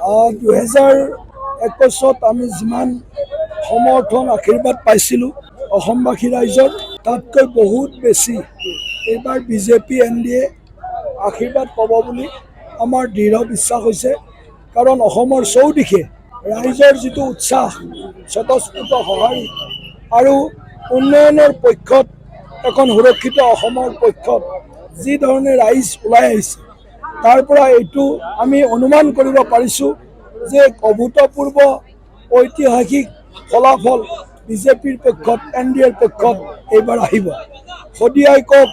2021 আমি যিমান সমৰ্থন আশীৰ্বাদ পাইছিলোঁ অসমবাসী ৰাইজৰ তাতকৈ বহুত বেছি এইবাৰ বিজেপি NDA আশীৰ্বাদ পাব বুলি আমাৰ দৃঢ় বিশ্বাস হৈছে। কাৰণ অসমৰ চৌদিশে ৰাইজৰ যিটো উৎসাহ স্বতঃস্ফূৰ্ত সঁহাৰি আৰু উন্নয়নৰ পক্ষত এখন সুৰক্ষিত অসমৰ পক্ষত যি ধৰণে ৰাইজ ওলাই আহিছে তাৰ পৰা এইটো আমি অনুমান কৰিব পাৰিছোঁ যে অভূতপূৰ্ব ঐতিহাসিক ফলাফল বিজেপিৰ পক্ষত NDAৰ পক্ষত এইবাৰ আহিব। শদিয়াই কওক,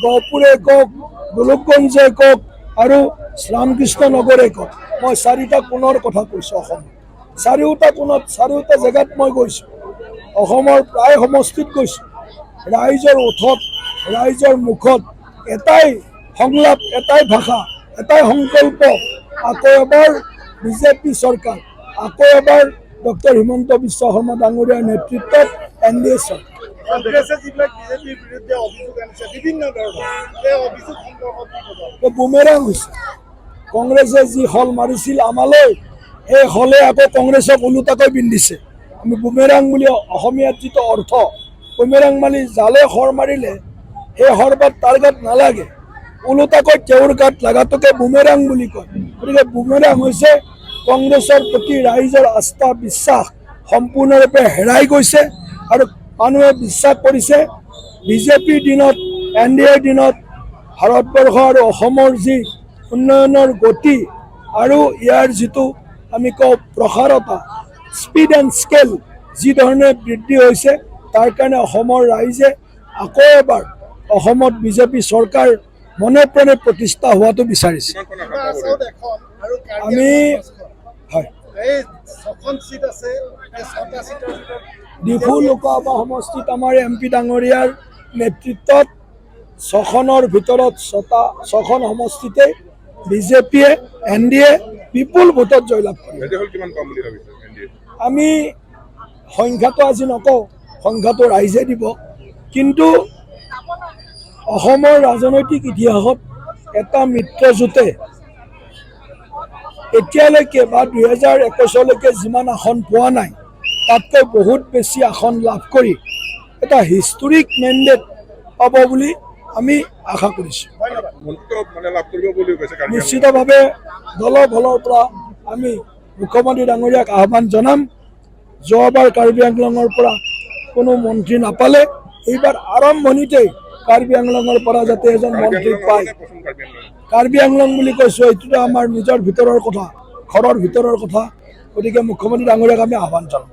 গহপুৰে কওক, গোলকগঞ্জে কওক আৰু শ্ৰীৰামকৃষ্ণ নগৰে কওক, মই চাৰিটা কোণৰ কথা কৈছোঁ। অসম চাৰিওটা কোণত চাৰিওটা জেগাত মই গৈছোঁ। অসমৰ প্ৰায় সমষ্টিত গৈছোঁ। ৰাইজৰ ওঠত ৰাইজৰ মুখত এটাই সংলাপ, এটাই ভাষা, এটাই সংকল্প, আকৌ এবাৰ বিজেপি চৰকাৰ, আকৌ এবাৰ ডক্টৰ হিমন্ত বিশ্ব শৰ্মা ডাঙৰীয়াৰ নেতৃত্বত NDA চৰকাৰ। বুমেৰাং হৈছে। কংগ্ৰেছে যি হল মাৰিছিল আমালৈ, সেই হলে আকৌ কংগ্ৰেছক ওলোটাকৈ বিন্ধিছে। আমি বুমেৰাং বুলি অসমীয়াত যিটো অৰ্থ, বুমেৰাং মানে জালে শৰ মাৰিলে সেই শৰপাত তাৰ গাত নালাগে, ওলোটাকৈ তেওঁৰ গাত লাগাটোকে বুমেৰাং বুলি কয়। গতিকে বুমেৰাং হৈছে কংগ্ৰেছৰ প্ৰতি ৰাইজৰ আস্থা বিশ্বাস সম্পূৰ্ণৰূপে হেৰাই গৈছে আৰু মানুহে বিশ্বাস কৰিছে বিজেপিৰ দিনত, NDAৰ দিনত ভাৰতবৰ্ষ আৰু অসমৰ যি উন্নয়নৰ গতি আৰু ইয়াৰ যিটো আমি কওঁ প্ৰসাৰতা, স্পীড এণ্ড স্কেল যি ধৰণে বৃদ্ধি হৈছে, তাৰ কাৰণে অসমৰ ৰাইজে আকৌ এবাৰ অসমত বিজেপি চৰকাৰ মনে প্ৰাণে প্ৰতিষ্ঠা হোৱাটো বিচাৰিছে। আমি হয় ডিফু লোকসভা সমষ্টিত আমাৰ MP ডাঙৰীয়াৰ নেতৃত্বত 6খনৰ ভিতৰত 6খন সমষ্টিতে বিজেপিয়ে NDA বিপুল ভোটত জয়লাভ কৰে। আমি সংখ্যাটো আজি নকওঁ, সংখ্যাটো ৰাইজে দিব। কিন্তু অসমৰ ৰাজনৈতিক ইতিহাসত এটা মিত্ৰজোঁটে এতিয়ালৈকে বা 2021লৈকে যিমান আসন পোৱা নাই তাতকৈ বহুত বেছি আসন লাভ কৰি এটা হিষ্টৰিক মেণ্ডেট পাব বুলি আমি আশা কৰিছোঁ। নিশ্চিতভাৱে দলৰ ফালৰ পৰা আমি মুখ্যমন্ত্ৰী ডাঙৰীয়াক আহ্বান জনাম, যোৱাবাৰ কাৰ্বি আংলঙৰ পৰা কোনো মন্ত্ৰী নাপালে, এইবাৰ আৰম্ভণিতেই কাৰ্বি আংলঙৰ পৰা যাতে এজন মন্ত্ৰী পায়। কাৰ্বি আংলং বুলি কৈছোঁ, এইটোতো আমাৰ নিজৰ ভিতৰৰ কথা, ঘৰৰ ভিতৰৰ কথা। গতিকে মুখ্যমন্ত্ৰী ডাঙৰীয়াক আমি আহ্বান জনাম।